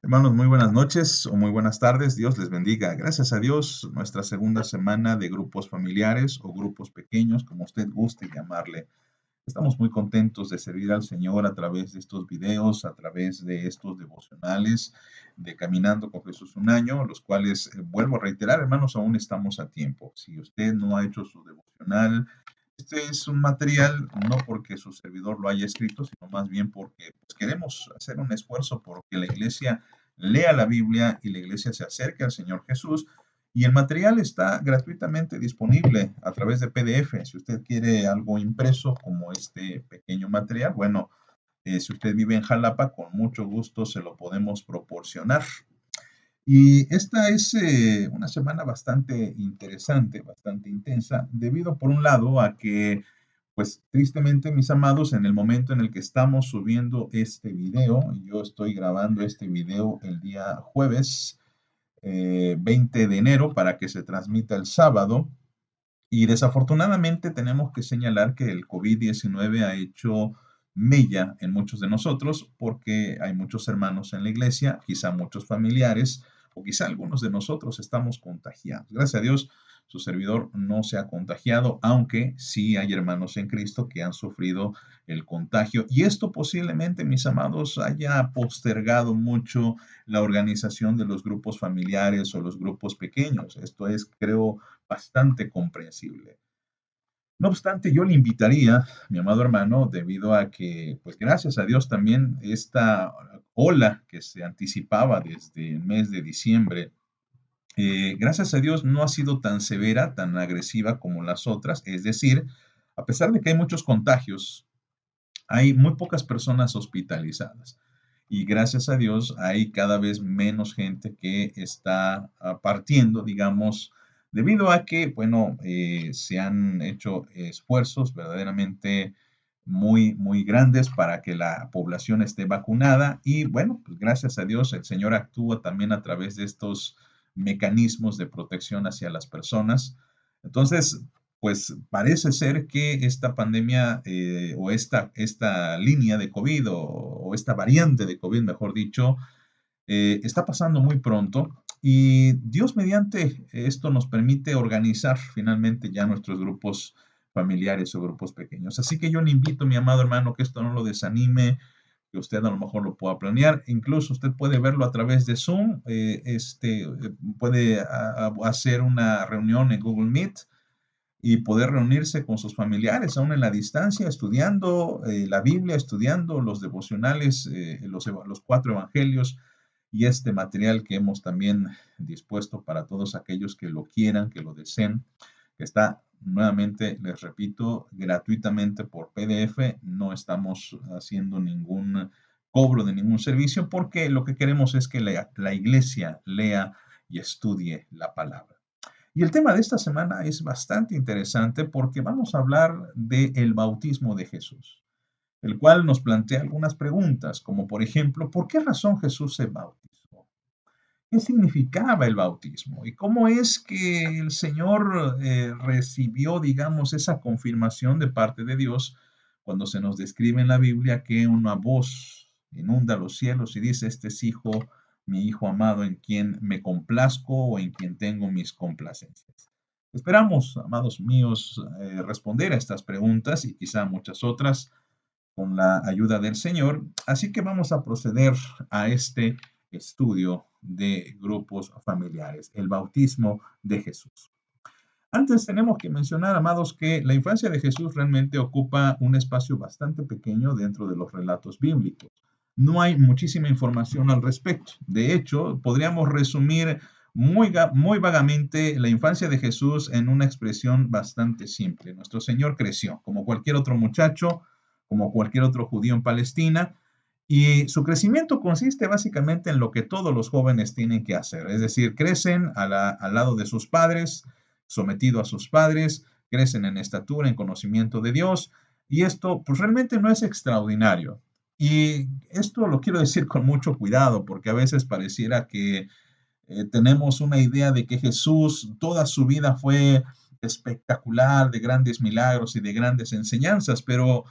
Hermanos, muy buenas noches o muy buenas tardes. Dios les bendiga. Gracias a Dios, nuestra segunda semana de grupos familiares o grupos pequeños, como usted guste llamarle. Estamos muy contentos de servir al Señor a través de estos videos, a través de estos devocionales de Caminando con Jesús un año, los cuales, vuelvo a reiterar, hermanos, aún estamos a tiempo. Si usted no ha hecho su devocional, este es un material no porque su servidor lo haya escrito, sino más bien porque pues, queremos hacer un esfuerzo porque la iglesia lea la Biblia y la iglesia se acerque al Señor Jesús. Y el material está gratuitamente disponible a través de PDF. Si usted quiere algo impreso como este pequeño material, bueno, si usted vive en Jalapa, con mucho gusto se lo podemos proporcionar. Y esta es una semana bastante interesante, bastante intensa, debido por un lado a que, pues tristemente, mis amados, en el momento en el que estamos subiendo este video, yo estoy grabando este video el día jueves 20 de enero para que se transmita el sábado. Y desafortunadamente tenemos que señalar que el COVID-19 ha hecho mella en muchos de nosotros porque hay muchos hermanos en la iglesia, quizá muchos familiares o quizá algunos de nosotros estamos contagiados. Gracias a Dios, su servidor no se ha contagiado, aunque sí hay hermanos en Cristo que han sufrido el contagio. Y esto posiblemente, mis amados, haya postergado mucho la organización de los grupos familiares o los grupos pequeños. Esto es, creo, bastante comprensible. No obstante, yo le invitaría, mi amado hermano, debido a que, pues gracias a Dios también esta ola que se anticipaba desde el mes de diciembre, gracias a Dios no ha sido tan severa, tan agresiva como las otras. Es decir, a pesar de que hay muchos contagios, hay muy pocas personas hospitalizadas. Y gracias a Dios hay cada vez menos gente que está partiendo, digamos, debido a que, bueno, se han hecho esfuerzos verdaderamente muy, muy grandes para que la población esté vacunada. Y bueno, pues gracias a Dios el Señor actúa también a través de estos mecanismos de protección hacia las personas. Entonces, pues parece ser que esta pandemia o esta línea de COVID o esta variante de COVID, mejor dicho, está pasando muy pronto y Dios mediante esto nos permite organizar finalmente ya nuestros grupos familiares o grupos pequeños. Así que yo le invito, mi amado hermano, que esto no lo desanime, que usted a lo mejor lo pueda planear. Incluso usted puede verlo a través de Zoom, puede hacer una reunión en Google Meet y poder reunirse con sus familiares, aún en la distancia, estudiando la Biblia, estudiando los devocionales, los cuatro evangelios y este material que hemos también dispuesto para todos aquellos que lo quieran, que lo deseen, que está nuevamente, les repito, gratuitamente por PDF. No estamos haciendo ningún cobro de ningún servicio porque lo que queremos es que la iglesia lea y estudie la palabra. Y el tema de esta semana es bastante interesante porque vamos a hablar del bautismo de Jesús, el cual nos plantea algunas preguntas, como por ejemplo, ¿por qué razón Jesús se bautizó? ¿Qué significaba el bautismo? ¿Y cómo es que el Señor recibió, digamos, esa confirmación de parte de Dios cuando se nos describe en la Biblia que una voz inunda los cielos y dice, este es hijo, mi hijo amado, en quien me complazco o en quien tengo mis complacencias? Esperamos, amados míos, responder a estas preguntas y quizá muchas otras con la ayuda del Señor. Así que vamos a proceder a este estudio de grupos familiares, el bautismo de Jesús. Antes tenemos que mencionar, amados, que la infancia de Jesús realmente ocupa un espacio bastante pequeño dentro de los relatos bíblicos. No hay muchísima información al respecto. De hecho, podríamos resumir muy vagamente la infancia de Jesús en una expresión bastante simple. Nuestro Señor creció como cualquier otro muchacho, como cualquier otro judío en Palestina, y su crecimiento consiste básicamente en lo que todos los jóvenes tienen que hacer, es decir, crecen al lado de sus padres, sometido a sus padres, crecen en estatura, en conocimiento de Dios, y esto pues realmente no es extraordinario. Y esto lo quiero decir con mucho cuidado, porque a veces pareciera que tenemos una idea de que Jesús, toda su vida fue espectacular, de grandes milagros y de grandes enseñanzas, pero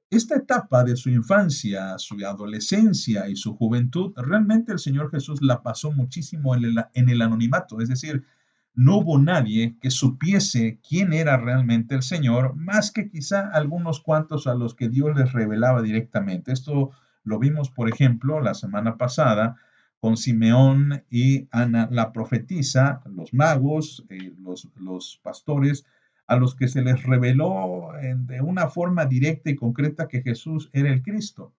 esta etapa de su infancia, su adolescencia y su juventud, realmente el Señor Jesús la pasó muchísimo en el anonimato, es decir, no hubo nadie que supiese quién era realmente el Señor, más que quizá algunos cuantos a los que Dios les revelaba directamente. Esto lo vimos, por ejemplo, la semana pasada con Simeón y Ana la profetisa, los magos, los pastores, a los que se les reveló de una forma directa y concreta que Jesús era el Cristo.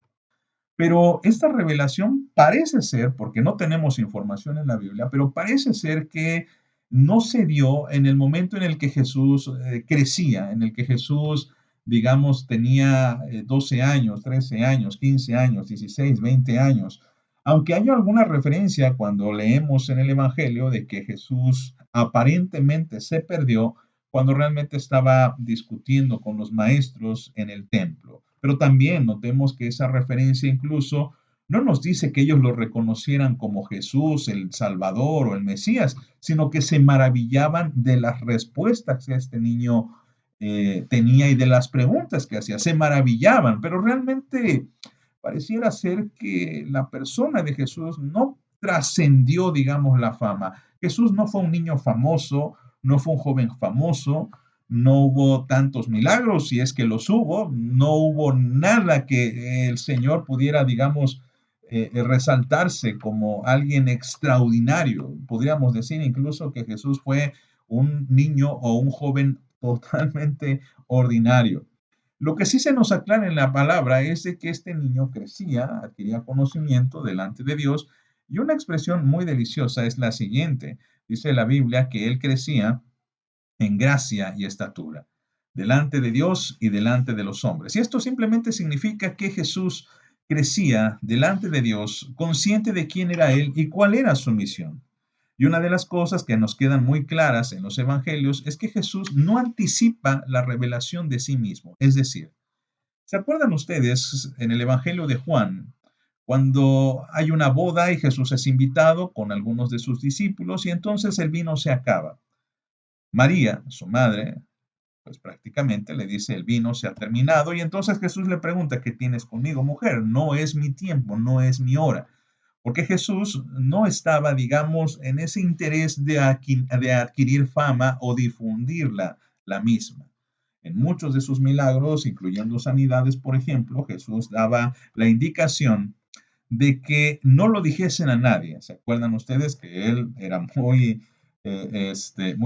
Pero esta revelación parece ser, porque no tenemos información en la Biblia, pero parece ser que no se dio en el momento en el que Jesús crecía, en el que Jesús, digamos, tenía 12 años, 13 años, 15 años, 16, 20 años. Aunque hay alguna referencia cuando leemos en el Evangelio de que Jesús aparentemente se perdió cuando realmente estaba discutiendo con los maestros en el templo. Pero también notemos que esa referencia incluso no nos dice que ellos lo reconocieran como Jesús, el Salvador o el Mesías, sino que se maravillaban de las respuestas que este niño tenía y de las preguntas que hacía. Se maravillaban, pero realmente pareciera ser que la persona de Jesús no trascendió, digamos, la fama. Jesús no fue un niño famoso, no fue un joven famoso, no hubo tantos milagros, si es que los hubo, no hubo nada que el Señor pudiera, digamos, resaltarse como alguien extraordinario. Podríamos decir incluso que Jesús fue un niño o un joven totalmente ordinario. Lo que sí se nos aclara en la palabra es de que este niño crecía, adquiría conocimiento delante de Dios, y una expresión muy deliciosa es la siguiente. Dice la Biblia que él crecía en gracia y estatura, delante de Dios y delante de los hombres. Y esto simplemente significa que Jesús crecía delante de Dios, consciente de quién era Él y cuál era su misión. Y una de las cosas que nos quedan muy claras en los evangelios es que Jesús no anticipa la revelación de sí mismo. Es decir, ¿se acuerdan ustedes en el evangelio de Juan, cuando hay una boda y Jesús es invitado con algunos de sus discípulos y entonces el vino se acaba? María, su madre, pues prácticamente le dice, el vino se ha terminado, y entonces Jesús le pregunta, ¿qué tienes conmigo, mujer? No es mi tiempo, no es mi hora, porque Jesús no estaba, digamos, en ese interés de adquirir fama o difundirla la misma. En muchos de sus milagros, incluyendo sanidades, por ejemplo, Jesús daba la indicación de que no lo dijesen a nadie. ¿Se acuerdan ustedes que él era muy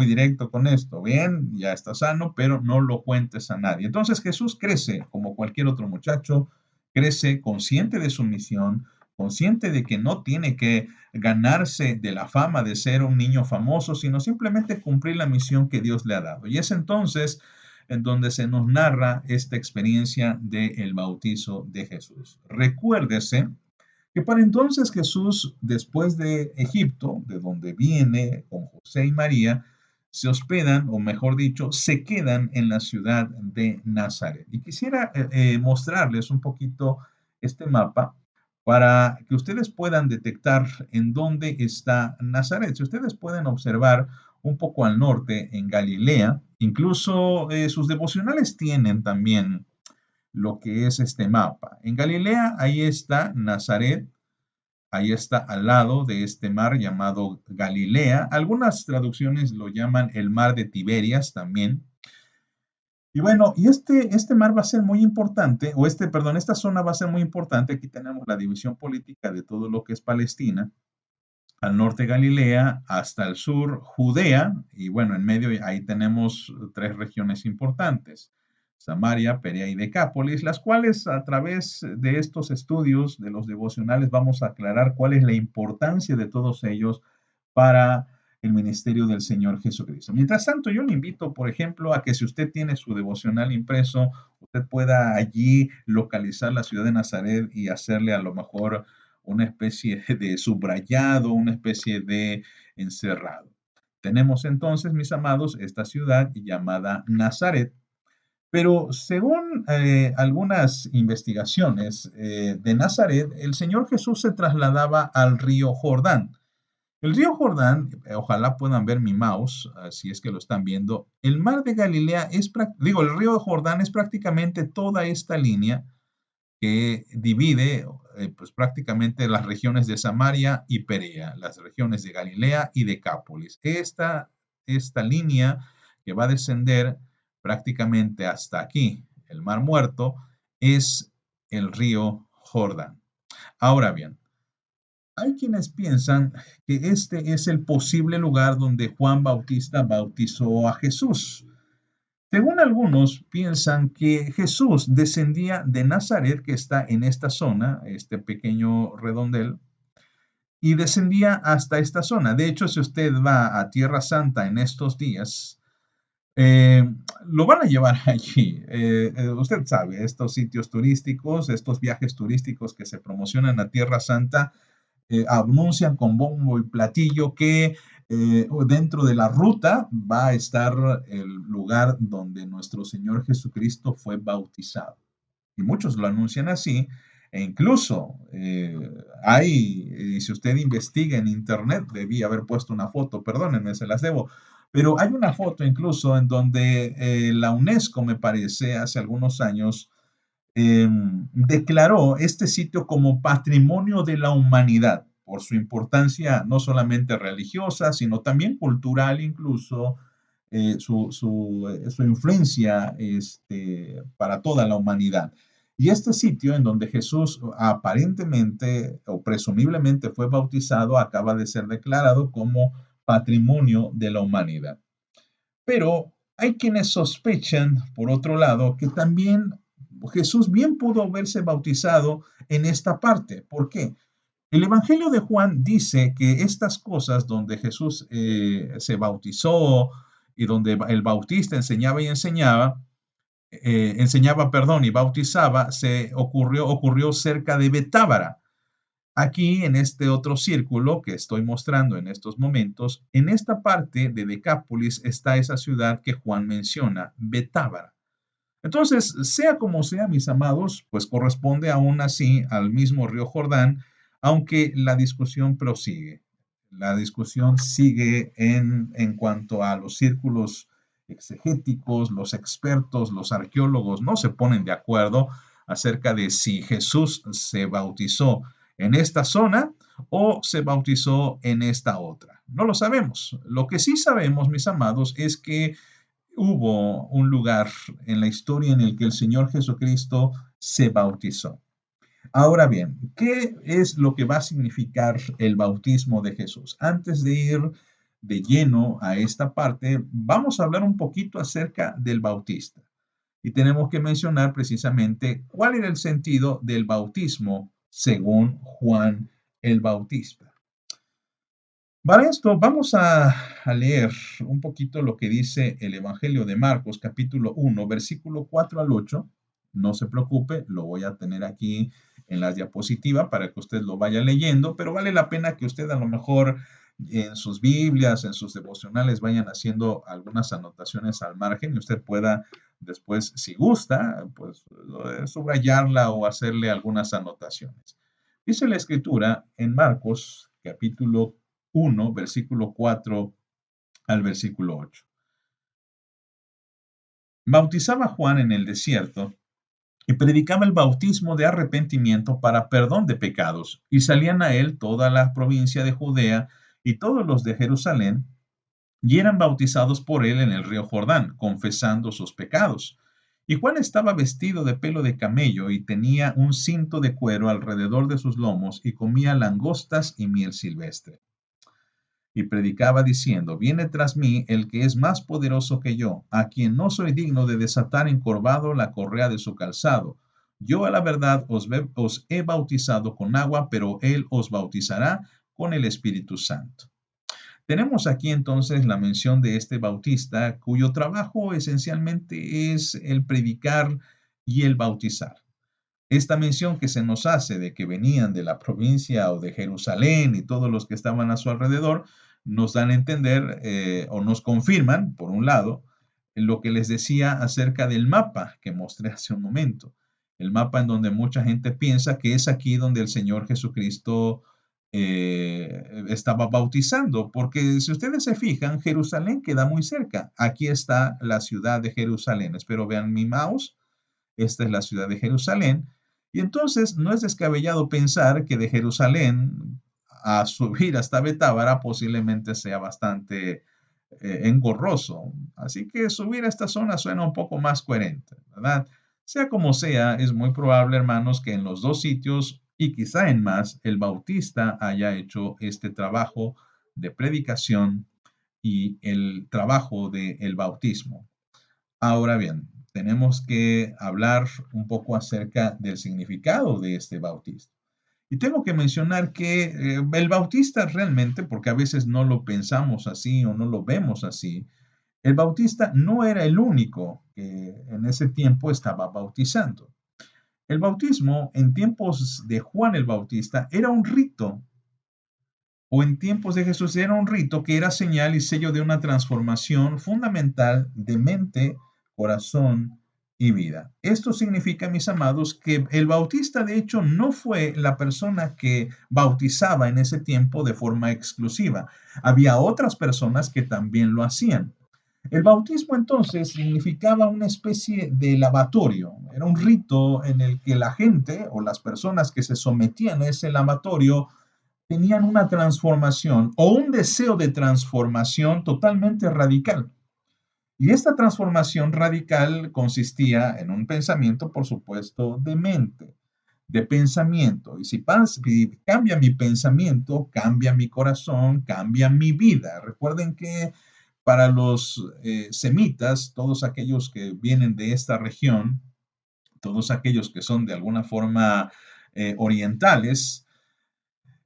directo con esto? Bien, ya está sano, pero no lo cuentes a nadie. Entonces Jesús crece como cualquier otro muchacho, crece consciente de su misión, consciente de que no tiene que ganarse de la fama de ser un niño famoso, sino simplemente cumplir la misión que Dios le ha dado. Y es entonces en donde se nos narra esta experiencia del bautizo de Jesús. Recuérdese que para entonces Jesús, después de Egipto, de donde viene con José y María, se hospedan, o mejor dicho, se quedan en la ciudad de Nazaret. Y quisiera mostrarles un poquito este mapa para que ustedes puedan detectar en dónde está Nazaret. Si ustedes pueden observar un poco al norte, en Galilea, incluso sus devocionales tienen también lo que es este mapa. En Galilea, ahí está Nazaret, ahí está al lado de este mar llamado Galilea. Algunas traducciones lo llaman el mar de Tiberias también. Y bueno, y este mar va a ser muy importante, o perdón, esta zona va a ser muy importante. Aquí tenemos la división política de todo lo que es Palestina, al norte Galilea, hasta el sur Judea, y bueno, en medio ahí tenemos tres regiones importantes, Samaria, Perea y Decápolis, las cuales a través de estos estudios de los devocionales vamos a aclarar cuál es la importancia de todos ellos para el ministerio del Señor Jesucristo. Mientras tanto, yo le invito, por ejemplo, a que si usted tiene su devocional impreso, usted pueda allí localizar la ciudad de Nazaret y hacerle a lo mejor una especie de subrayado, una especie de encerrado. Tenemos entonces, mis amados, esta ciudad llamada Nazaret, pero según algunas investigaciones de Nazaret, el Señor Jesús se trasladaba al río Jordán. El río Jordán, ojalá puedan ver mi mouse, si es que lo están viendo. El mar de Galilea el río Jordán es prácticamente toda esta línea que divide pues prácticamente las regiones de Samaria y Perea, las regiones de Galilea y Decápolis. Esta línea que va a descender prácticamente hasta aquí, el Mar Muerto, es el río Jordán. Ahora bien, hay quienes piensan que este es el posible lugar donde Juan Bautista bautizó a Jesús. Según algunos, piensan que Jesús descendía de Nazaret, que está en esta zona, este pequeño redondel, y descendía hasta esta zona. De hecho, si usted va a Tierra Santa en estos días, eh, lo van a llevar allí. Usted sabe, estos sitios turísticos, estos viajes turísticos que se promocionan a Tierra Santa, anuncian con bombo y platillo que dentro de la ruta va a estar el lugar donde nuestro Señor Jesucristo fue bautizado. Y muchos lo anuncian así, e incluso si usted investiga en internet, debí haber puesto una foto, perdónenme, se las debo, pero hay una foto incluso en donde la UNESCO, me parece, hace algunos años, declaró este sitio como Patrimonio de la Humanidad por su importancia no solamente religiosa, sino también cultural, incluso su influencia para toda la humanidad. Y este sitio en donde Jesús aparentemente o presumiblemente fue bautizado acaba de ser declarado como Patrimonio de la Humanidad. Pero hay quienes sospechan, por otro lado, que también Jesús bien pudo haberse bautizado en esta parte. ¿Por qué? El Evangelio de Juan dice que estas cosas donde Jesús se bautizó y donde el bautista enseñaba, perdón, y bautizaba, ocurrió cerca de Betábara. Aquí, en este otro círculo que estoy mostrando en estos momentos, en esta parte de Decápolis está esa ciudad que Juan menciona, Betábara. Entonces, sea como sea, mis amados, pues corresponde aún así al mismo río Jordán, aunque la discusión prosigue. La discusión sigue en cuanto a los círculos exegéticos, los expertos, los arqueólogos no se ponen de acuerdo acerca de si Jesús se bautizó en esta zona o se bautizó en esta otra. No lo sabemos. Lo que sí sabemos, mis amados, es que hubo un lugar en la historia en el que el Señor Jesucristo se bautizó. Ahora bien, ¿qué es lo que va a significar el bautismo de Jesús? Antes de ir de lleno a esta parte, vamos a hablar un poquito acerca del bautista. Y tenemos que mencionar precisamente cuál era el sentido del bautismo según Juan el Bautista. Para esto vamos a leer un poquito lo que dice el Evangelio de Marcos, capítulo 1, versículo 4 al 8. No se preocupe, lo voy a tener aquí en la diapositiva para que usted lo vaya leyendo, pero vale la pena que usted a lo mejor en sus Biblias, en sus devocionales, vayan haciendo algunas anotaciones al margen y usted pueda después, si gusta, pues subrayarla o hacerle algunas anotaciones. Dice la escritura en Marcos, capítulo 1, versículo 4 al versículo 8. Bautizaba Juan en el desierto y predicaba el bautismo de arrepentimiento para perdón de pecados, y salían a él toda la provincia de Judea y todos los de Jerusalén, y eran bautizados por él en el río Jordán, confesando sus pecados. Y Juan estaba vestido de pelo de camello y tenía un cinto de cuero alrededor de sus lomos y comía langostas y miel silvestre. Y predicaba diciendo, viene tras mí el que es más poderoso que yo, a quien no soy digno de desatar encorvado la correa de su calzado. Yo a la verdad os he bautizado con agua, pero él os bautizará con el Espíritu Santo. Tenemos aquí entonces la mención de este bautista, cuyo trabajo esencialmente es el predicar y el bautizar. Esta mención que se nos hace de que venían de la provincia o de Jerusalén y todos los que estaban a su alrededor, nos dan a entender o nos confirman, por un lado, lo que les decía acerca del mapa que mostré hace un momento. El mapa en donde mucha gente piensa que es aquí donde el Señor Jesucristo estaba bautizando, porque si ustedes se fijan, Jerusalén queda muy cerca. Aquí está la ciudad de Jerusalén. Espero vean mi mouse. Esta es la ciudad de Jerusalén. Y entonces no es descabellado pensar que de Jerusalén a subir hasta Betábara posiblemente sea bastante engorroso. Así que subir a esta zona suena un poco más coherente, ¿verdad? Sea como sea, es muy probable, hermanos, que en los dos sitios y quizá en más, el bautista haya hecho este trabajo de predicación y el trabajo del bautismo. Ahora bien, tenemos que hablar un poco acerca del significado de este bautismo. Y tengo que mencionar que el bautista realmente, porque a veces no lo pensamos así o no lo vemos así, el bautista no era el único que en ese tiempo estaba bautizando. El bautismo en tiempos de Juan el Bautista era un rito, o en tiempos de Jesús era un rito que era señal y sello de una transformación fundamental de mente, corazón y vida. Esto significa, mis amados, que el bautista de hecho no fue la persona que bautizaba en ese tiempo de forma exclusiva. Había otras personas que también lo hacían. El bautismo entonces significaba una especie de lavatorio, era un rito en el que la gente o las personas que se sometían a ese lavatorio tenían una transformación o un deseo de transformación totalmente radical. Y esta transformación radical consistía en un pensamiento, por supuesto, de mente, de pensamiento. Y si cambia mi pensamiento, cambia mi corazón, cambia mi vida. Recuerden que para los semitas, todos aquellos que vienen de esta región, todos aquellos que son de alguna forma orientales,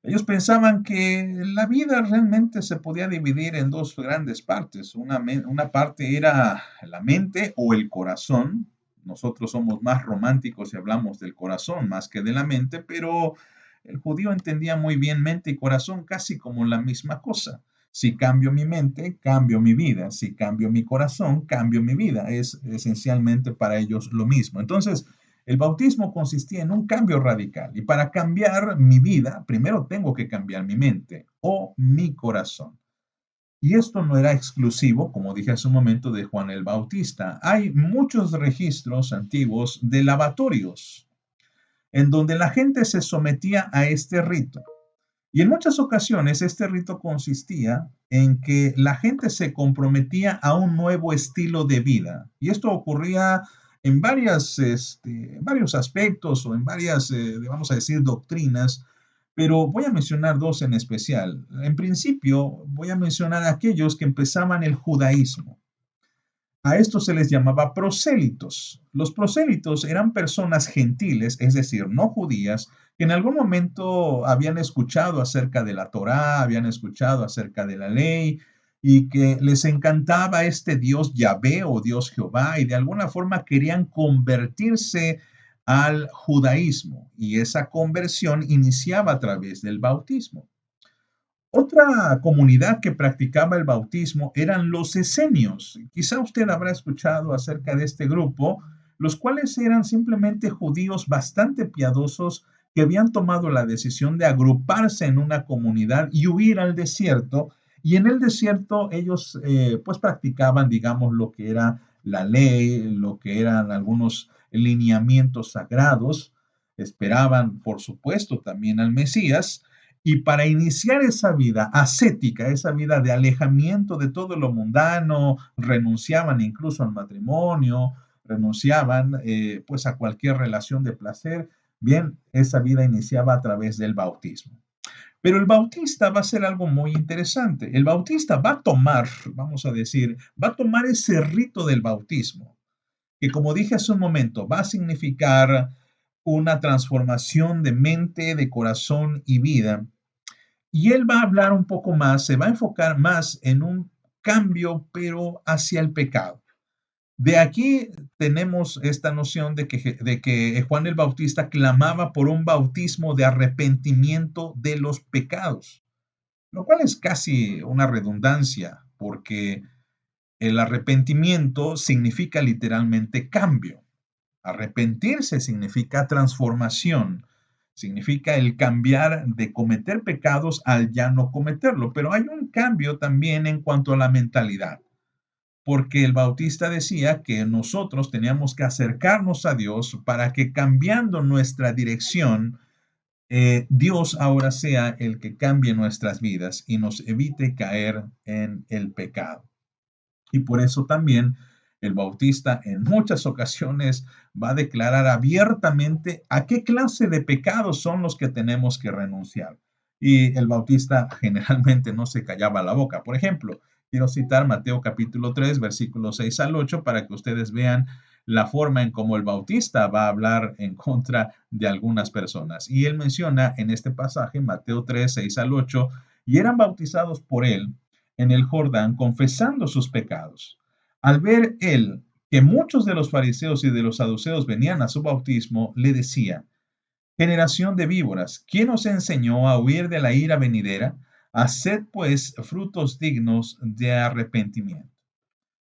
ellos pensaban que la vida realmente se podía dividir en dos grandes partes. Una parte era la mente o el corazón. Nosotros somos más románticos y hablamos del corazón más que de la mente, pero el judío entendía muy bien mente y corazón casi como la misma cosa. Si cambio mi mente, cambio mi vida. Si cambio mi corazón, cambio mi vida. Es esencialmente para ellos lo mismo. Entonces, el bautismo consistía en un cambio radical y para cambiar mi vida, primero tengo que cambiar mi mente o mi corazón. Y esto no era exclusivo, como dije hace un momento, de Juan el Bautista. Hay muchos registros antiguos de lavatorios en donde la gente se sometía a este rito. Y en muchas ocasiones este rito consistía en que la gente se comprometía a un nuevo estilo de vida. Y esto ocurría en varios aspectos o en varias, vamos a decir, doctrinas, pero voy a mencionar dos en especial. En principio, voy a mencionar aquellos que empezaban el judaísmo. A estos se les llamaba prosélitos. Los prosélitos eran personas gentiles, es decir, no judías, que en algún momento habían escuchado acerca de la Torá, habían escuchado acerca de la ley y que les encantaba este Dios Yahvé o Dios Jehová y de alguna forma querían convertirse al judaísmo y esa conversión iniciaba a través del bautismo. Otra comunidad que practicaba el bautismo eran los esenios. Quizá usted habrá escuchado acerca de este grupo, los cuales eran simplemente judíos bastante piadosos que habían tomado la decisión de agruparse en una comunidad y huir al desierto. Y en el desierto ellos pues practicaban, digamos, lo que era la ley, lo que eran algunos lineamientos sagrados. Esperaban, por supuesto, también al Mesías y para iniciar esa vida ascética, esa vida de alejamiento de todo lo mundano, renunciaban incluso al matrimonio, renunciaban pues a cualquier relación de placer. Bien, esa vida iniciaba a través del bautismo. Pero el bautista va a ser algo muy interesante. El bautista va a tomar, vamos a decir, va a tomar ese rito del bautismo, que como dije hace un momento, va a significar una transformación de mente, de corazón y vida. Y él va a hablar un poco más, se va a enfocar más en un cambio, pero hacia el pecado. De aquí tenemos esta noción de que Juan el Bautista clamaba por un bautismo de arrepentimiento de los pecados, lo cual es casi una redundancia, porque el arrepentimiento significa literalmente cambio. Arrepentirse significa transformación, Significa el cambiar de cometer pecados al ya no cometerlo. Pero hay un cambio también en cuanto a la mentalidad, porque el Bautista decía que nosotros teníamos que acercarnos a Dios para que cambiando nuestra dirección, Dios ahora sea el que cambie nuestras vidas y nos evite caer en el pecado. Y por eso también el Bautista en muchas ocasiones va a declarar abiertamente a qué clase de pecados son los que tenemos que renunciar. Y el Bautista generalmente no se callaba la boca. Por ejemplo, quiero citar Mateo capítulo 3, versículos 6 al 8, para que ustedes vean la forma en cómo el Bautista va a hablar en contra de algunas personas. Y él menciona en este pasaje, Mateo 3, 6 al 8, y eran bautizados por él en el Jordán confesando sus pecados. Al ver él que muchos de los fariseos y de los saduceos venían a su bautismo, le decía: generación de víboras, ¿quién os enseñó a huir de la ira venidera? Haced pues frutos dignos de arrepentimiento.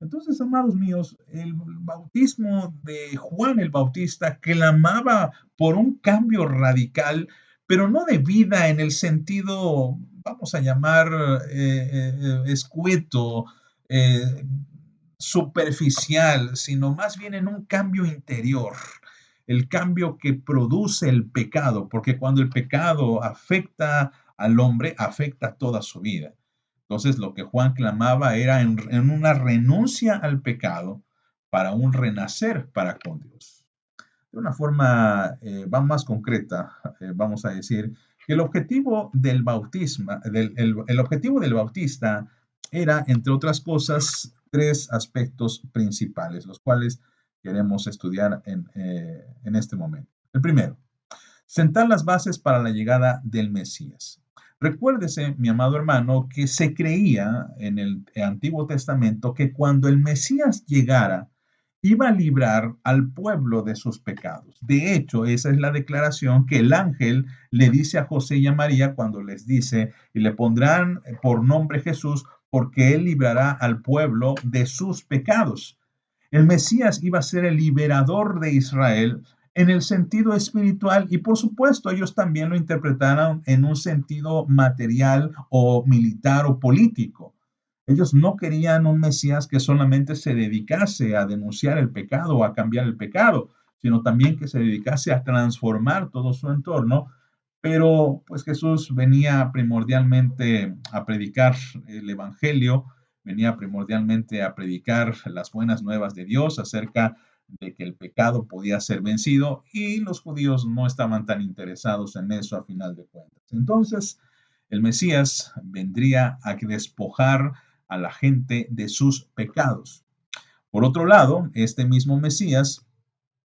Entonces, amados míos, el bautismo de Juan el Bautista clamaba por un cambio radical, pero no de vida en el sentido, vamos a llamar, escueto, eh, superficial, sino más bien en un cambio interior, el cambio que produce el pecado, porque cuando el pecado afecta al hombre, afecta toda su vida. Entonces, lo que Juan clamaba era en una renuncia al pecado para un renacer para con Dios. De una forma va más concreta, vamos a decir que el objetivo del bautismo, el objetivo del bautista era, entre otras cosas, tres aspectos principales, los cuales queremos estudiar en este momento. El primero, sentar las bases para la llegada del Mesías. Recuérdese, mi amado hermano, que se creía en el Antiguo Testamento que cuando el Mesías llegara, iba a librar al pueblo de sus pecados. De hecho, esa es la declaración que el ángel le dice a José y a María cuando les dice, y le pondrán por nombre Jesús, porque él librará al pueblo de sus pecados. El Mesías iba a ser el liberador de Israel en el sentido espiritual y por supuesto ellos también lo interpretaron en un sentido material o militar o político. Ellos no querían un Mesías que solamente se dedicase a denunciar el pecado o a cambiar el pecado, sino también que se dedicase a transformar todo su entorno. Pero pues Jesús venía primordialmente a predicar el Evangelio, venía primordialmente a predicar las buenas nuevas de Dios acerca de que el pecado podía ser vencido y los judíos no estaban tan interesados en eso a final de cuentas. Entonces, el Mesías vendría a despojar a la gente de sus pecados. Por otro lado, este mismo Mesías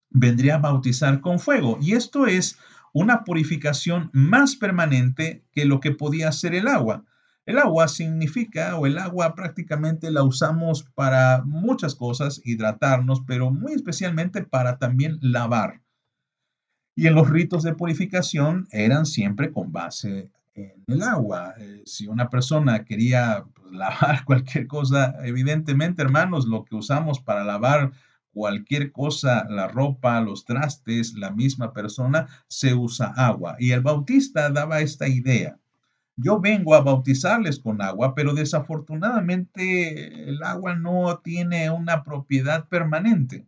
vendría a bautizar con fuego y esto es una purificación más permanente que lo que podía hacer el agua. El agua significa, o el agua prácticamente la usamos para muchas cosas, hidratarnos, pero muy especialmente para también lavar. Y en los ritos de purificación eran siempre con base en el agua. Si una persona quería pues, lavar cualquier cosa, evidentemente, hermanos, lo que usamos para lavar cualquier cosa, la ropa, los trastes, la misma persona, se usa agua. Y el bautista daba esta idea. Yo vengo a bautizarles con agua, pero desafortunadamente el agua no tiene una propiedad permanente.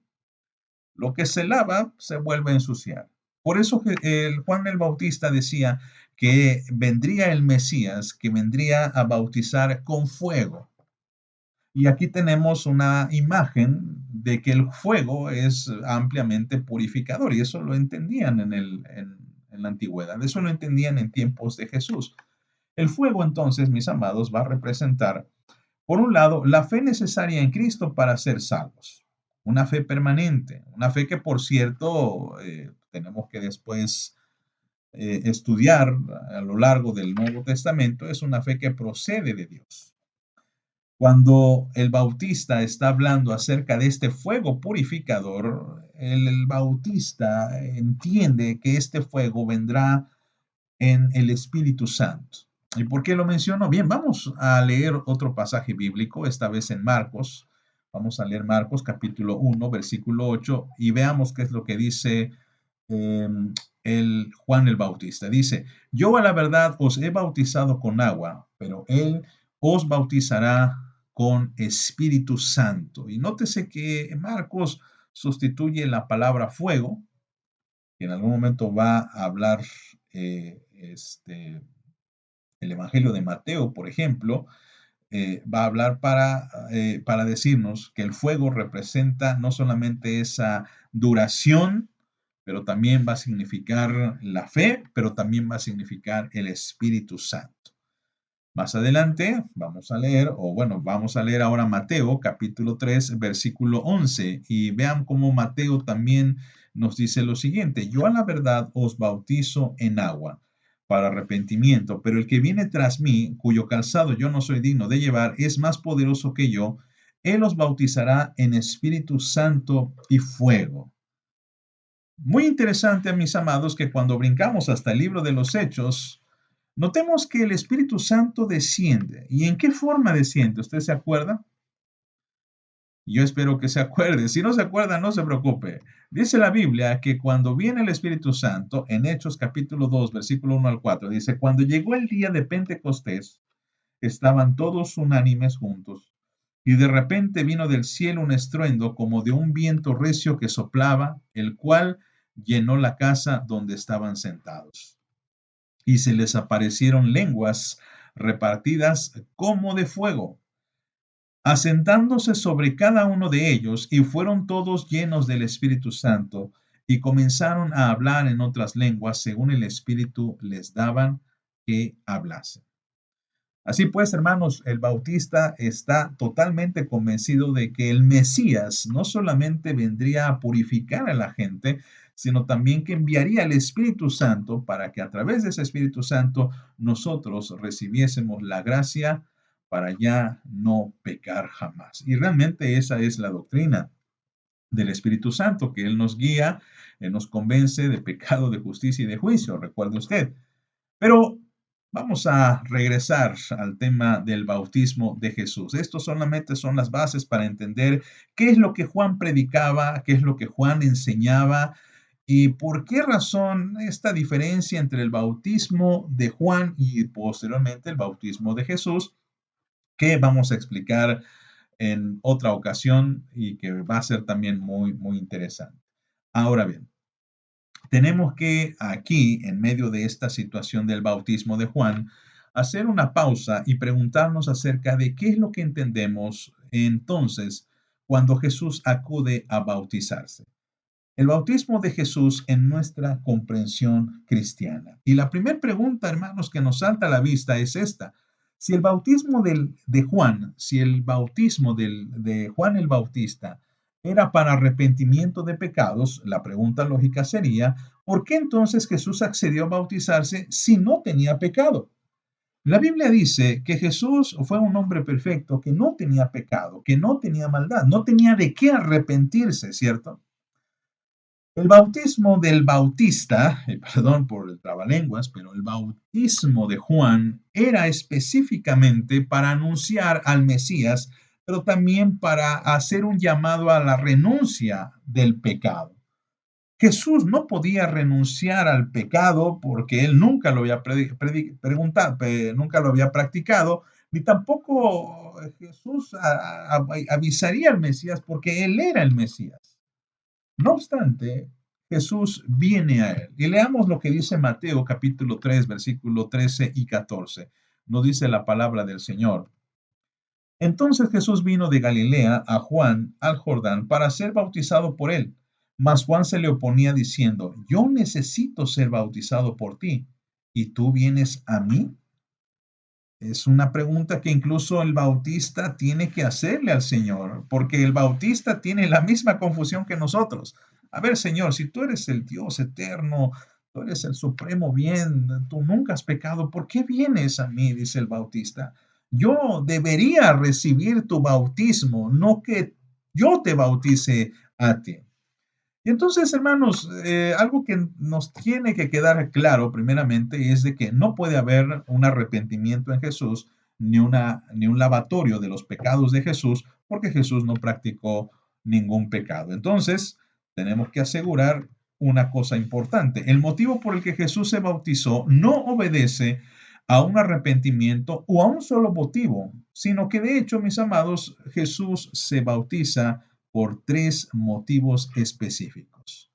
Lo que se lava se vuelve a ensuciar. Por eso el Juan el Bautista decía que vendría el Mesías, que vendría a bautizar con fuego. Y aquí tenemos una imagen de que el fuego es ampliamente purificador y eso lo entendían en la antigüedad, eso lo entendían en tiempos de Jesús. El fuego entonces, mis amados, va a representar por un lado, la fe necesaria en Cristo para ser salvos. Una fe permanente, una fe que, por cierto, tenemos que después estudiar a lo largo del Nuevo Testamento, es una fe que procede de Dios. Cuando el bautista está hablando acerca de este fuego purificador, el bautista entiende que este fuego vendrá en el Espíritu Santo. ¿Y por qué lo menciono? Bien, vamos a leer otro pasaje bíblico, esta vez en Marcos. Vamos a leer Marcos capítulo 1, versículo 8, y veamos qué es lo que dice el Juan el Bautista. Dice, yo a la verdad os he bautizado con agua, pero él os bautizará con Espíritu Santo. Y nótese que Marcos sustituye la palabra fuego, que en algún momento va a hablar el Evangelio de Mateo, por ejemplo, va a hablar para decirnos que el fuego representa no solamente esa duración, pero también va a significar la fe, pero también va a significar el Espíritu Santo. Más adelante vamos a leer ahora Mateo capítulo 3, versículo 11, y vean cómo Mateo también nos dice lo siguiente: yo a la verdad os bautizo en agua para arrepentimiento, pero el que viene tras mí, cuyo calzado yo no soy digno de llevar, es más poderoso que yo. Él os bautizará en Espíritu Santo y fuego. Muy interesante, mis amados, que cuando brincamos hasta el libro de los Hechos, notemos que el Espíritu Santo desciende. ¿Y en qué forma desciende? ¿Usted se acuerda? Yo espero que se acuerde. Si no se acuerda, no se preocupe. Dice la Biblia que cuando viene el Espíritu Santo, en Hechos capítulo 2, versículo 1 al 4, dice, cuando llegó el día de Pentecostés, estaban todos unánimes juntos. Y de repente vino del cielo un estruendo como de un viento recio que soplaba, el cual llenó la casa donde estaban sentados. Y se les aparecieron lenguas repartidas como de fuego, asentándose sobre cada uno de ellos, y fueron todos llenos del Espíritu Santo, y comenzaron a hablar en otras lenguas según el Espíritu les daban que hablasen. Así pues, hermanos, el Bautista está totalmente convencido de que el Mesías no solamente vendría a purificar a la gente, sino también que enviaría el Espíritu Santo para que a través de ese Espíritu Santo nosotros recibiésemos la gracia para ya no pecar jamás. Y realmente esa es la doctrina del Espíritu Santo, que Él nos guía, Él nos convence de pecado, de justicia y de juicio, recuerde usted. Pero vamos a regresar al tema del bautismo de Jesús. Esto solamente son las bases para entender qué es lo que Juan predicaba, qué es lo que Juan enseñaba y por qué razón esta diferencia entre el bautismo de Juan y posteriormente el bautismo de Jesús, que vamos a explicar en otra ocasión y que va a ser también muy, muy interesante. Ahora bien, tenemos que aquí, en medio de esta situación del bautismo de Juan, hacer una pausa y preguntarnos acerca de qué es lo que entendemos entonces cuando Jesús acude a bautizarse. El bautismo de Jesús en nuestra comprensión cristiana. Y la primera pregunta, hermanos, que nos salta a la vista es esta. Si el bautismo de Juan, si el bautismo de Juan el Bautista era para arrepentimiento de pecados, la pregunta lógica sería, ¿por qué entonces Jesús accedió a bautizarse si no tenía pecado? La Biblia dice que Jesús fue un hombre perfecto, que no tenía pecado, que no tenía maldad, no tenía de qué arrepentirse, ¿cierto? El bautismo del Bautista, perdón por el trabalenguas, pero el bautismo de Juan era específicamente para anunciar al Mesías, pero también para hacer un llamado a la renuncia del pecado. Jesús no podía renunciar al pecado porque él nunca lo había nunca lo había practicado, ni tampoco Jesús avisaría al Mesías porque él era el Mesías. No obstante, Jesús viene a él. Y leamos lo que dice Mateo capítulo 3, versículo 13 y 14. Nos dice la palabra del Señor. Entonces Jesús vino de Galilea a Juan al Jordán para ser bautizado por él. Mas Juan se le oponía diciendo, yo necesito ser bautizado por ti, ¿y tú vienes a mí? Es una pregunta que incluso el bautista tiene que hacerle al Señor, porque el bautista tiene la misma confusión que nosotros. A ver, Señor, si tú eres el Dios eterno, tú eres el supremo bien, tú nunca has pecado, ¿por qué vienes a mí? Dice el bautista. Yo debería recibir tu bautismo, no que yo te bautice a ti. Y entonces, hermanos, algo que nos tiene que quedar claro primeramente es de que no puede haber un arrepentimiento en Jesús ni un lavatorio de los pecados de Jesús porque Jesús no practicó ningún pecado. Entonces, tenemos que asegurar una cosa importante. El motivo por el que Jesús se bautizó no obedece a un arrepentimiento o a un solo motivo, sino que de hecho, mis amados, Jesús se bautiza por tres motivos específicos.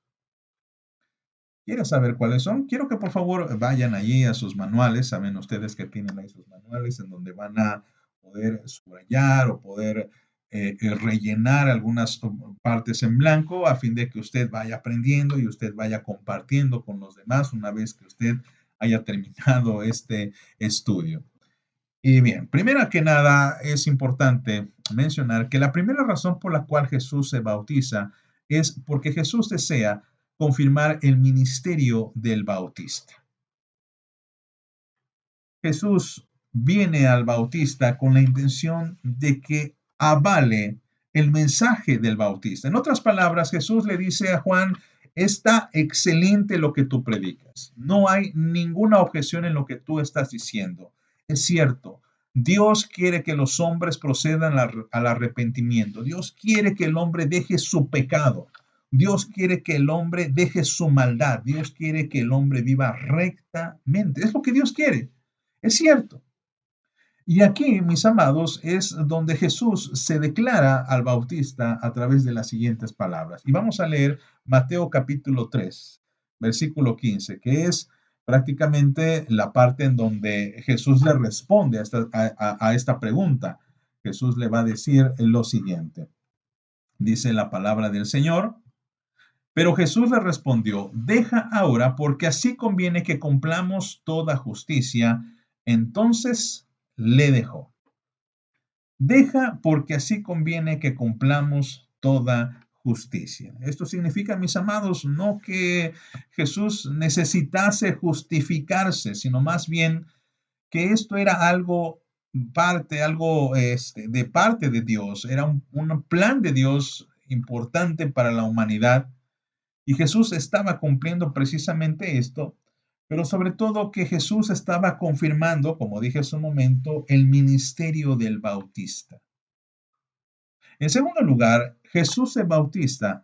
¿Quieres saber cuáles son? Quiero que por favor vayan allí a sus manuales. Saben ustedes que tienen ahí sus manuales en donde van a poder subrayar o poder rellenar algunas partes en blanco a fin de que usted vaya aprendiendo y usted vaya compartiendo con los demás una vez que usted haya terminado este estudio. Y bien, primero que nada es importante mencionar que la primera razón por la cual Jesús se bautiza es porque Jesús desea confirmar el ministerio del bautista. Jesús viene al bautista con la intención de que avale el mensaje del bautista. En otras palabras, Jesús le dice a Juan, está excelente lo que tú predicas. No hay ninguna objeción en lo que tú estás diciendo. Es cierto, Dios quiere que los hombres procedan al arrepentimiento. Dios quiere que el hombre deje su pecado. Dios quiere que el hombre deje su maldad. Dios quiere que el hombre viva rectamente. Es lo que Dios quiere. Es cierto. Y aquí, mis amados, es donde Jesús se declara al bautista a través de las siguientes palabras. Y vamos a leer Mateo capítulo 3, versículo 15, que es prácticamente la parte en donde Jesús le responde a esta pregunta. Jesús le va a decir lo siguiente. Dice la palabra del Señor. Pero Jesús le respondió, deja ahora, porque así conviene que cumplamos toda justicia. Entonces le dejó. Deja, porque así conviene que cumplamos toda justicia. Esto significa, mis amados, no que Jesús necesitase justificarse, sino más bien que esto era algo de parte de Dios, era un plan de Dios importante para la humanidad y Jesús estaba cumpliendo precisamente esto, pero sobre todo que Jesús estaba confirmando, como dije hace un momento, el ministerio del bautista. En segundo lugar, Jesús se bautiza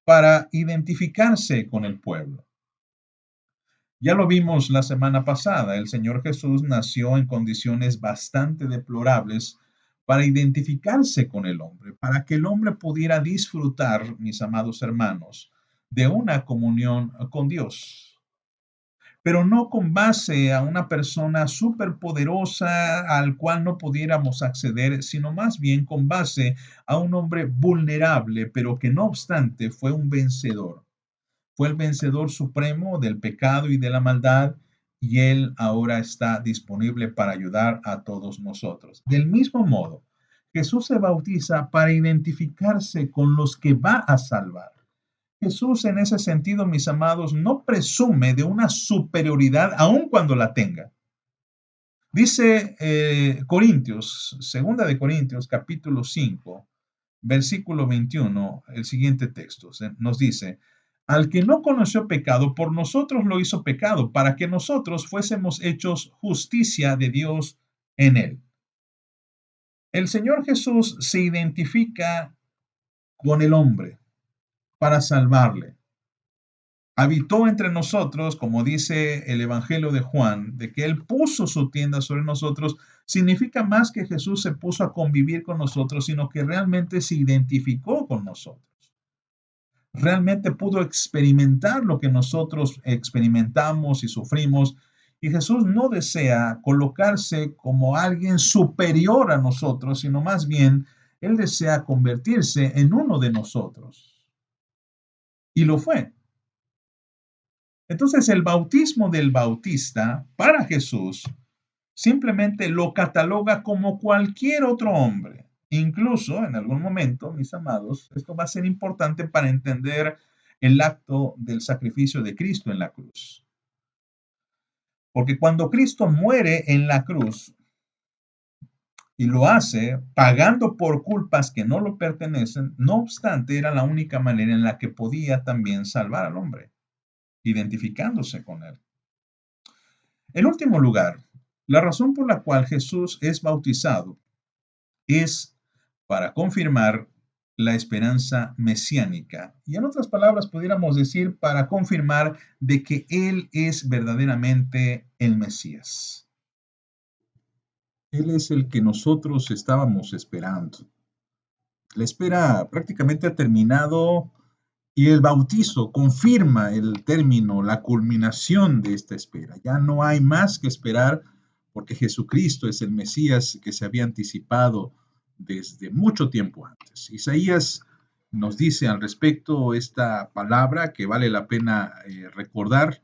para identificarse con el pueblo. Ya lo vimos la semana pasada, el Señor Jesús nació en condiciones bastante deplorables para identificarse con el hombre, para que el hombre pudiera disfrutar, mis amados hermanos, de una comunión con Dios, pero no con base a una persona superpoderosa al cual no pudiéramos acceder, sino más bien con base a un hombre vulnerable, pero que no obstante fue un vencedor. Fue el vencedor supremo del pecado y de la maldad, y Él ahora está disponible para ayudar a todos nosotros. Del mismo modo, Jesús se bautiza para identificarse con los que va a salvar. Jesús en ese sentido, mis amados, no presume de una superioridad aun cuando la tenga. Dice Corintios, segunda de Corintios, capítulo 5, versículo 21, el siguiente texto nos dice, al que no conoció pecado, por nosotros lo hizo pecado, para que nosotros fuésemos hechos justicia de Dios en él. El Señor Jesús se identifica con el hombre para salvarle. Habitó entre nosotros, como dice el Evangelio de Juan, de que Él puso su tienda sobre nosotros, significa más que Jesús se puso a convivir con nosotros, sino que realmente se identificó con nosotros. Realmente pudo experimentar lo que nosotros experimentamos y sufrimos. Y Jesús no desea colocarse como alguien superior a nosotros, sino más bien Él desea convertirse en uno de nosotros. Y lo fue. Entonces el bautismo del bautista para Jesús simplemente lo cataloga como cualquier otro hombre. Incluso en algún momento, mis amados, esto va a ser importante para entender el acto del sacrificio de Cristo en la cruz. Porque cuando Cristo muere en la cruz y lo hace pagando por culpas que no lo pertenecen, no obstante, era la única manera en la que podía también salvar al hombre, identificándose con él. En último lugar, la razón por la cual Jesús es bautizado es para confirmar la esperanza mesiánica. Y en otras palabras, pudiéramos decir para confirmar de que Él es verdaderamente el Mesías. Él es el que nosotros estábamos esperando. La espera prácticamente ha terminado y el bautizo confirma el término, la culminación de esta espera. Ya no hay más que esperar porque Jesucristo es el Mesías que se había anticipado desde mucho tiempo antes. Isaías nos dice al respecto esta palabra que vale la pena recordar.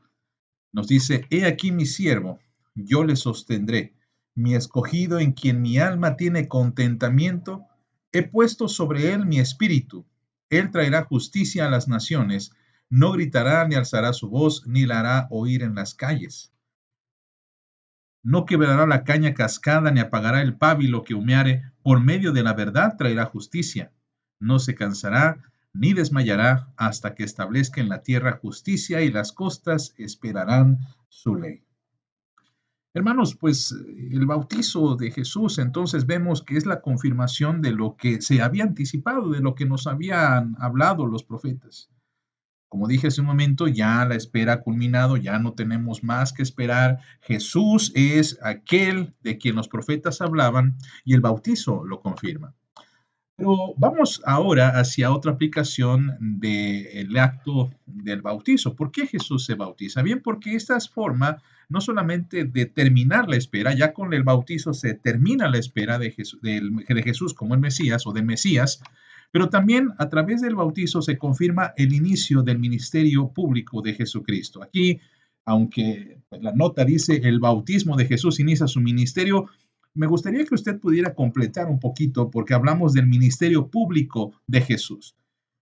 Nos dice, he aquí mi siervo, yo le sostendré, mi escogido en quien mi alma tiene contentamiento, he puesto sobre él mi espíritu. Él traerá justicia a las naciones, no gritará ni alzará su voz, ni la hará oír en las calles. No quebrará la caña cascada, ni apagará el pábilo que humeare, por medio de la verdad traerá justicia. No se cansará, ni desmayará, hasta que establezca en la tierra justicia, y las costas esperarán su ley. Hermanos, pues el bautizo de Jesús, entonces vemos que es la confirmación de lo que se había anticipado, de lo que nos habían hablado los profetas. Como dije hace un momento, ya la espera ha culminado, ya no tenemos más que esperar. Jesús es aquel de quien los profetas hablaban y el bautizo lo confirma. Pero vamos ahora hacia otra aplicación del acto del bautizo. ¿Por qué Jesús se bautiza? Bien, porque esta es forma no solamente de terminar la espera, ya con el bautizo se termina la espera de Jesús como el Mesías o del Mesías, pero también a través del bautizo se confirma el inicio del ministerio público de Jesucristo. Aquí, aunque la nota dice el bautismo de Jesús inicia su ministerio, me gustaría que usted pudiera completar un poquito porque hablamos del ministerio público de Jesús.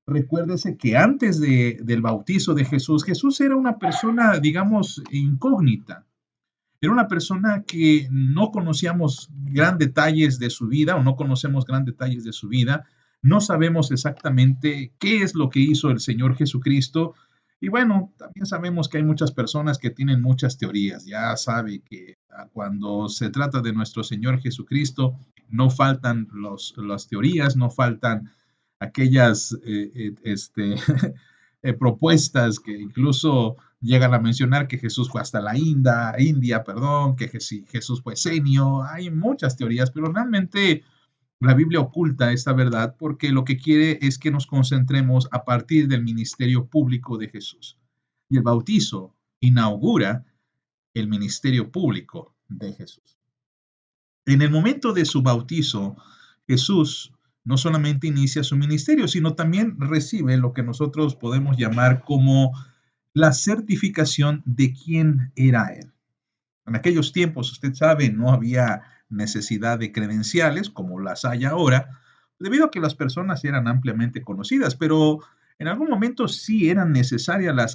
Recuérdese que antes del bautizo de Jesús, Jesús era una persona, digamos, incógnita. Era una persona que no conocíamos gran detalles de su vida o no conocemos gran detalles de su vida. No sabemos exactamente qué es lo que hizo el Señor Jesucristo. Y bueno, también sabemos que hay muchas personas que tienen muchas teorías. Ya sabe que cuando se trata de nuestro Señor Jesucristo, no faltan las teorías, no faltan aquellas propuestas que incluso llegan a mencionar que Jesús fue hasta la India, perdón, que Jesús fue senio. Hay muchas teorías, pero realmente la Biblia oculta esta verdad porque lo que quiere es que nos concentremos a partir del ministerio público de Jesús. Y el bautizo inaugura el ministerio público de Jesús. En el momento de su bautizo, Jesús no solamente inicia su ministerio, sino también recibe lo que nosotros podemos llamar como la certificación de quién era Él. En aquellos tiempos, usted sabe, no había necesidad de credenciales como las hay ahora, debido a que las personas eran ampliamente conocidas, pero en algún momento sí eran necesarias las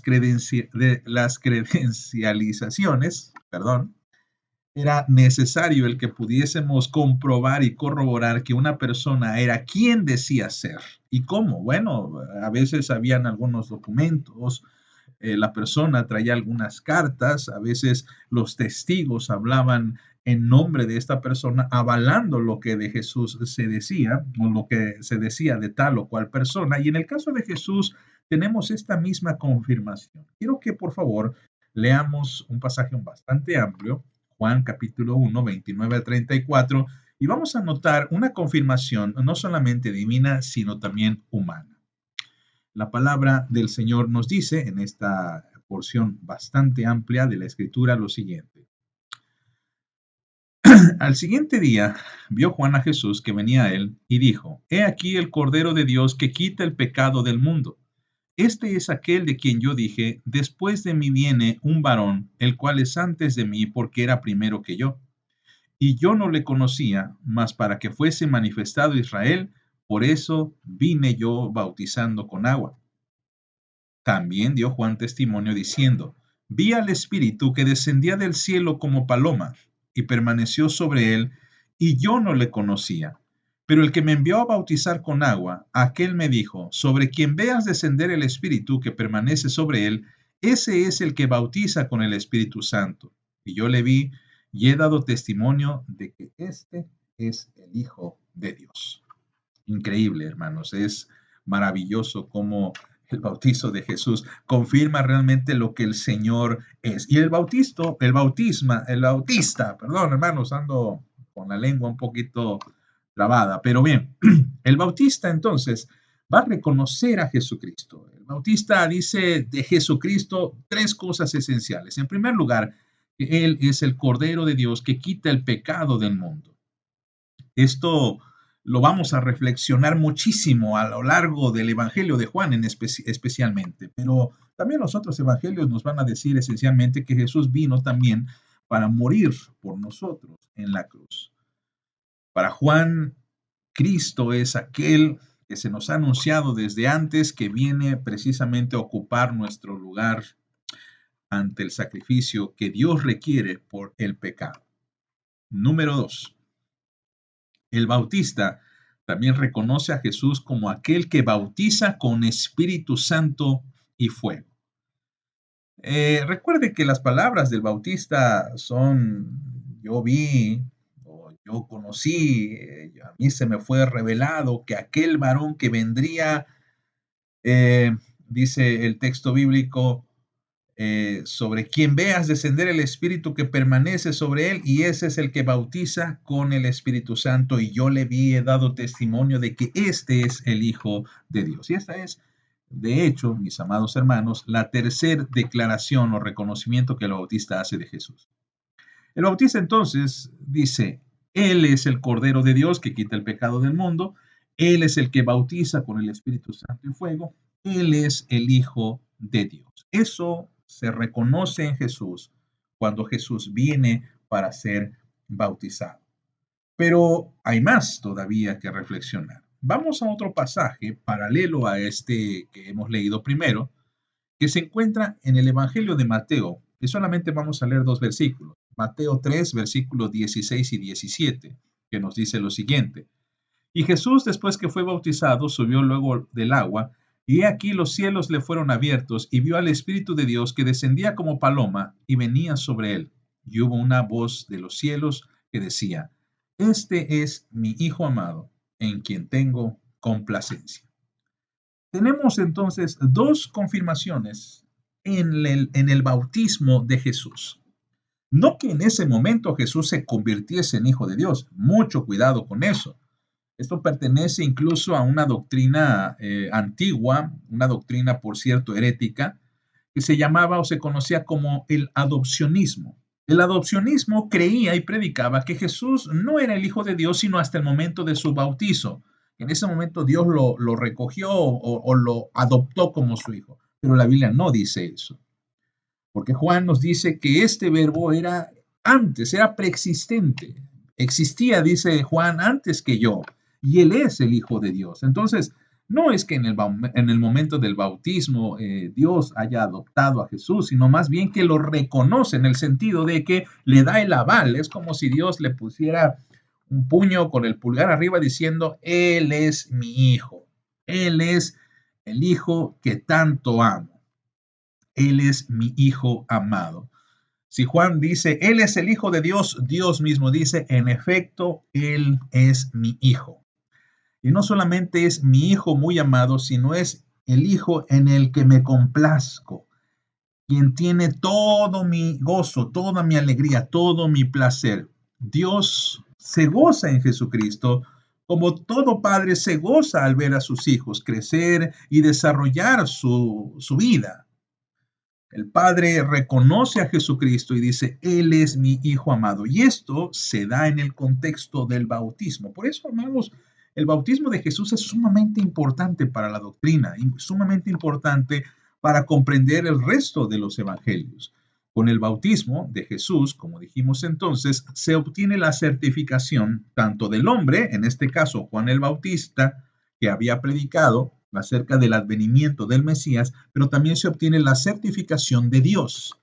credencializaciones, perdón, era necesario el que pudiésemos comprobar y corroborar que una persona era quien decía ser. ¿Y cómo? Bueno, a veces habían algunos documentos, la persona traía algunas cartas, a veces los testigos hablaban en nombre de esta persona, avalando lo que de Jesús se decía, o lo que se decía de tal o cual persona. Y en el caso de Jesús tenemos esta misma confirmación. Quiero que por favor leamos un pasaje bastante amplio, Juan capítulo 1, 29 a 34, y vamos a notar una confirmación no solamente divina, sino también humana. La palabra del Señor nos dice en esta porción bastante amplia de la Escritura lo siguiente. Al siguiente día vio Juan a Jesús que venía a él y dijo, He aquí el Cordero de Dios que quita el pecado del mundo. Este es aquel de quien yo dije, después de mí viene un varón, el cual es antes de mí porque era primero que yo. Y yo no le conocía, mas para que fuese manifestado Israel, por eso vine yo bautizando con agua. También dio Juan testimonio diciendo, vi al Espíritu que descendía del cielo como paloma y permaneció sobre él, y yo no le conocía. Pero el que me envió a bautizar con agua, aquel me dijo, sobre quien veas descender el Espíritu que permanece sobre él, ese es el que bautiza con el Espíritu Santo. Y yo le vi y he dado testimonio de que este es el Hijo de Dios. Increíble, hermanos. Es maravilloso cómo el bautizo de Jesús confirma realmente lo que el Señor es. Y el bautista, perdón, hermanos, ando con la lengua un poquito trabada, pero bien, el bautista entonces va a reconocer a Jesucristo. El bautista dice de Jesucristo tres cosas esenciales. En primer lugar, que Él es el Cordero de Dios que quita el pecado del mundo. Esto lo vamos a reflexionar muchísimo a lo largo del Evangelio de Juan especialmente, pero también los otros evangelios nos van a decir esencialmente que Jesús vino también para morir por nosotros en la cruz. Para Juan, Cristo es aquel que se nos ha anunciado desde antes, que viene precisamente a ocupar nuestro lugar ante el sacrificio que Dios requiere por el pecado. Número 2. El bautista también reconoce a Jesús como aquel que bautiza con Espíritu Santo y fuego. Recuerde que las palabras del bautista son: yo vi, o yo conocí, a mí se me fue revelado que aquel varón que vendría, eh, dice el texto bíblico, sobre quien veas descender el Espíritu que permanece sobre él, y ese es el que bautiza con el Espíritu Santo, y yo le vi, he dado testimonio de que este es el Hijo de Dios. Y esta es, de hecho, mis amados hermanos, la tercera declaración o reconocimiento que el bautista hace de Jesús. El bautista entonces dice: Él es el Cordero de Dios que quita el pecado del mundo, Él es el que bautiza con el Espíritu Santo y fuego, Él es el Hijo de Dios. Eso se reconoce en Jesús cuando Jesús viene para ser bautizado. Pero hay más todavía que reflexionar. Vamos a otro pasaje paralelo a este que hemos leído primero, que se encuentra en el Evangelio de Mateo, y solamente vamos a leer dos versículos. Mateo 3, versículos 16 y 17, que nos dice lo siguiente: Y Jesús, después que fue bautizado, subió luego del agua, y he aquí los cielos le fueron abiertos, y vio al Espíritu de Dios que descendía como paloma y venía sobre él. Y hubo una voz de los cielos que decía: Este es mi Hijo amado, en quien tengo complacencia. Tenemos entonces dos confirmaciones en el bautismo de Jesús. No que en ese momento Jesús se convirtiese en Hijo de Dios, mucho cuidado con eso. Esto pertenece incluso a una doctrina antigua, una doctrina, por cierto, herética, que se llamaba o se conocía como el adopcionismo. El adopcionismo creía y predicaba que Jesús no era el Hijo de Dios sino hasta el momento de su bautizo. En ese momento Dios lo recogió o lo adoptó como su hijo. Pero la Biblia no dice eso, porque Juan nos dice que este verbo era antes, era preexistente. Existía, dice Juan, antes que yo, y él es el Hijo de Dios. Entonces, no es que en el momento del bautismo Dios haya adoptado a Jesús, sino más bien que lo reconoce en el sentido de que le da el aval. Es como si Dios le pusiera un puño con el pulgar arriba diciendo: Él es mi hijo, Él es el hijo que tanto amo, Él es mi hijo amado. Si Juan dice, Él es el Hijo de Dios, Dios mismo dice, en efecto, Él es mi Hijo. Y no solamente es mi Hijo muy amado, sino es el Hijo en el que me complazco, quien tiene todo mi gozo, toda mi alegría, todo mi placer. Dios se goza en Jesucristo, como todo padre se goza al ver a sus hijos crecer y desarrollar su vida. El Padre reconoce a Jesucristo y dice: Él es mi Hijo amado. Y esto se da en el contexto del bautismo. Por eso, hermanos, el bautismo de Jesús es sumamente importante para la doctrina y sumamente importante para comprender el resto de los evangelios. Con el bautismo de Jesús, como dijimos entonces, se obtiene la certificación tanto del hombre, en este caso Juan el Bautista, que había predicado acerca del advenimiento del Mesías, pero también se obtiene la certificación de Dios.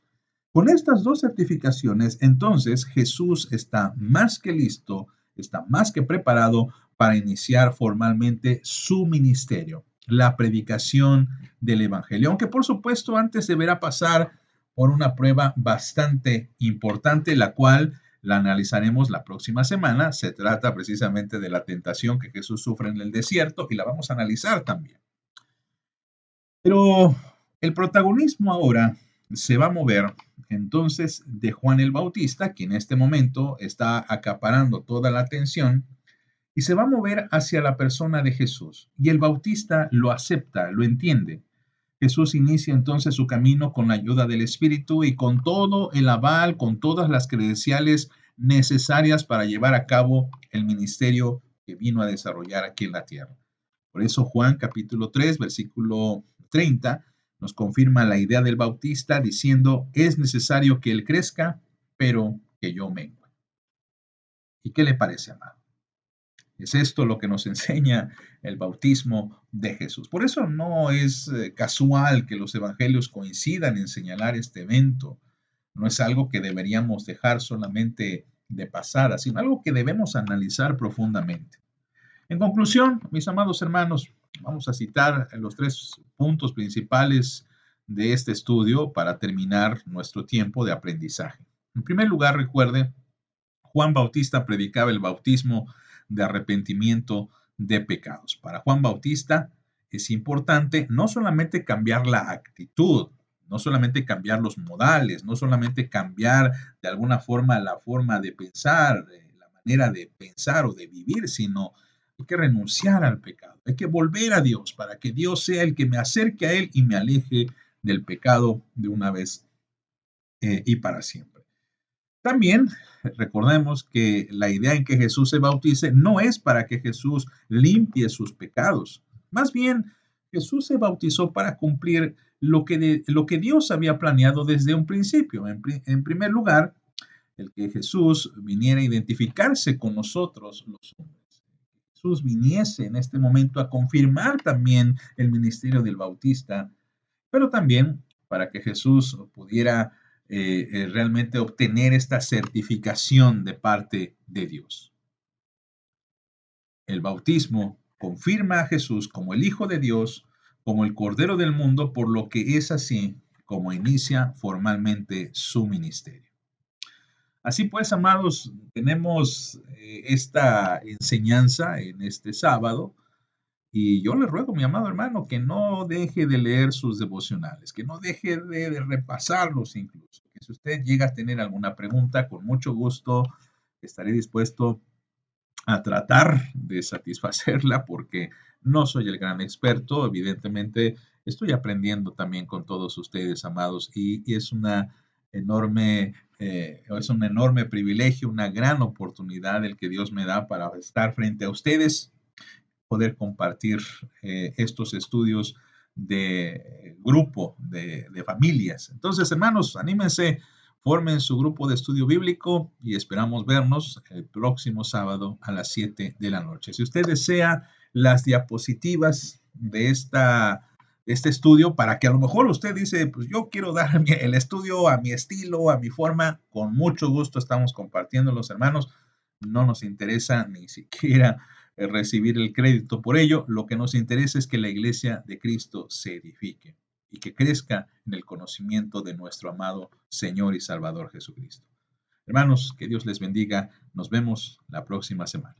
Con estas dos certificaciones, entonces Jesús está más que listo, está más que preparado para iniciar formalmente su ministerio, la predicación del Evangelio. Aunque por supuesto antes deberá pasar por una prueba bastante importante, la cual la analizaremos la próxima semana. Se trata precisamente de la tentación que Jesús sufre en el desierto y la vamos a analizar también. Pero el protagonismo ahora se va a mover entonces de Juan el Bautista, que en este momento está acaparando toda la atención, y se va a mover hacia la persona de Jesús. Y el Bautista lo acepta, lo entiende. Jesús inicia entonces su camino con la ayuda del Espíritu y con todo el aval, con todas las credenciales necesarias para llevar a cabo el ministerio que vino a desarrollar aquí en la tierra. Por eso Juan capítulo 3, versículo 30, nos confirma la idea del Bautista diciendo, es necesario que él crezca, pero que yo mengue. ¿Y qué le parece, amado? Es esto lo que nos enseña el bautismo de Jesús. Por eso no es casual que los evangelios coincidan en señalar este evento. No es algo que deberíamos dejar solamente de pasada, sino algo que debemos analizar profundamente. En conclusión, mis amados hermanos, vamos a citar los 3 puntos principales de este estudio para terminar nuestro tiempo de aprendizaje. En primer lugar, recuerde, Juan Bautista predicaba el bautismo de arrepentimiento de pecados. Para Juan Bautista es importante no solamente cambiar la actitud, no solamente cambiar los modales, no solamente cambiar de alguna forma la forma de pensar, la manera de pensar o de vivir, sino hay que renunciar al pecado, hay que volver a Dios para que Dios sea el que me acerque a Él y me aleje del pecado de una vez y para siempre. También recordemos que la idea en que Jesús se bautice no es para que Jesús limpie sus pecados. Más bien, Jesús se bautizó para cumplir lo que Dios había planeado desde un principio. En primer lugar, el que Jesús viniera a identificarse con nosotros, los hombres. Jesús viniese en este momento a confirmar también el ministerio del Bautista, pero también para que Jesús pudiera realmente obtener esta certificación de parte de Dios. El bautismo confirma a Jesús como el Hijo de Dios, como el Cordero del mundo, por lo que es así como inicia formalmente su ministerio. Así pues, amados, tenemos esta enseñanza en este sábado. Y yo le ruego, mi amado hermano, que no deje de leer sus devocionales, que no deje de repasarlos incluso. Que si usted llega a tener alguna pregunta, con mucho gusto estaré dispuesto a tratar de satisfacerla porque no soy el gran experto, evidentemente estoy aprendiendo también con todos ustedes, amados, y es un enorme privilegio, una gran oportunidad el que Dios me da para estar frente a ustedes, poder compartir estos estudios de grupo, de familias. Entonces, hermanos, anímense, formen su grupo de estudio bíblico y esperamos vernos el próximo sábado a las 7 de la noche. Si usted desea las diapositivas de este estudio, para que a lo mejor usted dice, pues yo quiero dar el estudio a mi estilo, a mi forma, con mucho gusto estamos compartiendo los hermanos. No nos interesa ni siquiera recibir el crédito por ello. Lo que nos interesa es que la iglesia de Cristo se edifique y que crezca en el conocimiento de nuestro amado Señor y Salvador Jesucristo. Hermanos, que Dios les bendiga. Nos vemos la próxima semana.